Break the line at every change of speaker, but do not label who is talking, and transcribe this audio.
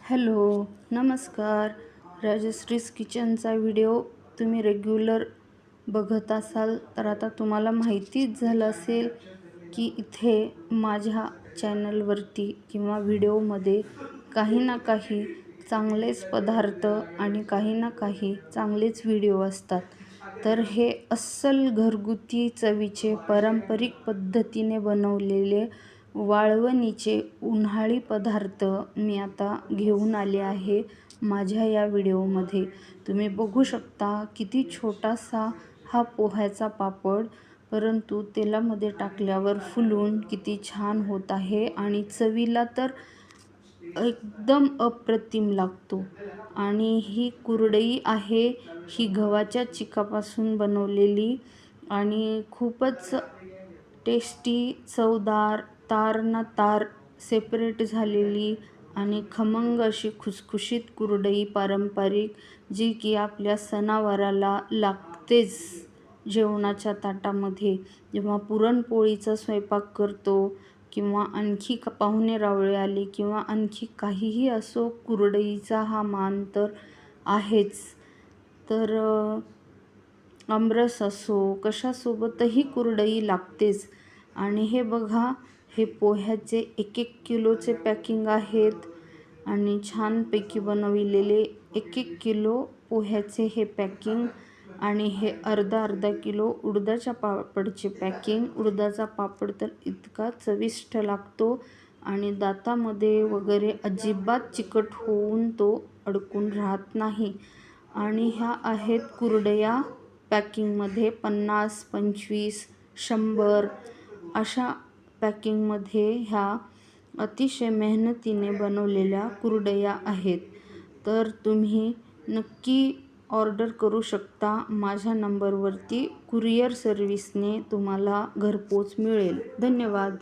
Hello, नमस्कार. राजश्रीज किचनचा video तुम्ही regular बघत असाल तर आता तुम्हाला माहितीच झालं असेल की इथे माझ्या चॅनलवरती किंवा व्हिडिओमध्ये काही ना काही चांगलेच पदार्थ आणि काही ना काही चांगलेच व्हिडिओ असतात. तर हे अस्सल घरगुती चवीचे पारंपरिक पद्धतीने बनवलेले वाळवणीचे उन्हाळी पदार्थ मी आता घेऊन आले आहे माझ्या या व्हिडिओमध्ये. तुम्ही बघू शकता किती छोटासा हा पोह्याचा पापड, परंतु तेलामध्ये टाकल्यावर फुलून किती छान होत आहे आणि चवीला तर एकदम अप्रतिम लागतो. आणि ही कुरडई आहे, ही गव्हाच्या चिकापासून बनवलेली आणि खूपच टेस्टी, चवदार, तार ना तार सेपरेट झालेली आणि खमंग अशी खुसखुशीत कुरडई पारंपरिक, जी की आपल्या सणावाराला लागतेच. जेवणाच्या ताटामध्ये जेव्हा पुरणपोळीचा स्वयंपाक करतो किंवा आणखी पाहुणे रावळे आले किंवा आणखी काहीही असो, कुरडईचा हा मान तर आहेच. तर आमरस असो कशासोबतही कुरडई लागतेच. आणि हे बघा, हे पोह्याचे 1-1 किलोचे पॅकिंग आहेत आणि छानपैकी बनविलेले 1-1 किलो पोह्याचे हे पॅकिंग आणि हे अर्धा किलो उडदाच्या पापडचे पॅकिंग. उडदाचा पापड तर इतका चविष्ट लागतो आणि दातामध्ये वगैरे अजिबात चिकट होऊन तो अडकून राहत नाही. आणि ह्या आहेत कुरडया पॅकिंगमध्ये 50, 25, 100 अशा पॅकिंगमध्ये ह्या अतिशय मेहनतीने बनवलेल्या कुरडया आहेत. तर तुम्ही नक्की ऑर्डर करू शकता. माझ्या नंबरवरती कुरिअर सर्व्हिसने तुम्हाला घरपोच मिळेल. धन्यवाद.